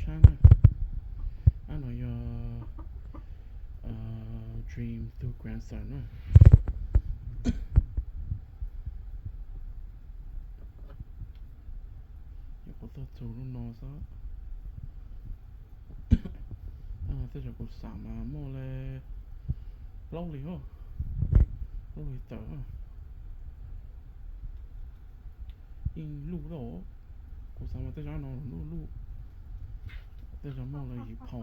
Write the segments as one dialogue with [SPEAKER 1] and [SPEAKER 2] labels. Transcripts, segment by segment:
[SPEAKER 1] 山呢，俺那要dream through grandson 呢，有好多走路闹啥，这就个啥嘛，莫嘞，老李哦，老李走啊，因路咯，个啥嘛，这家闹路，这家莫嘞一跑。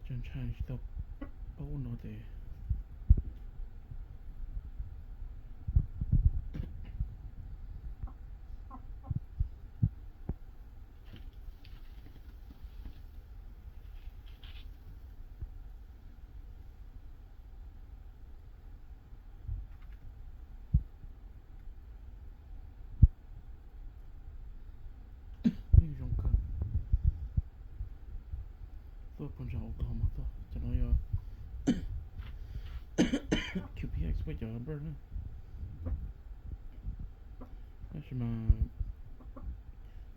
[SPEAKER 1] 正常是到包那的，那种看，做碰上我搞嘛做，这能要 QPX 会叫不是呢，但是嘛，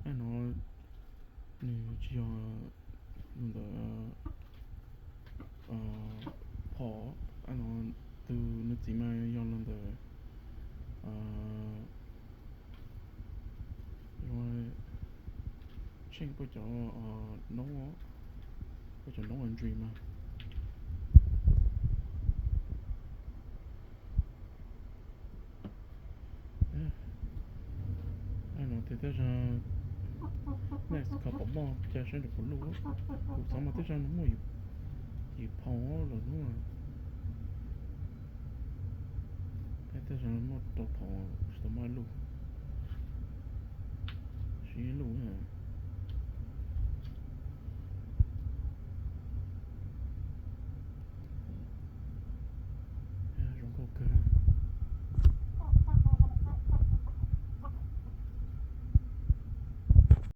[SPEAKER 1] 俺那你只要弄的跑，俺那都那怎么样弄的因为 change 不叫弄我，不叫弄人追嘛。俺那在上那是靠宝宝加上就不录，古啥嘛在上那么一跑了弄啊，还在上么多跑什么路，谁路啊？容够格。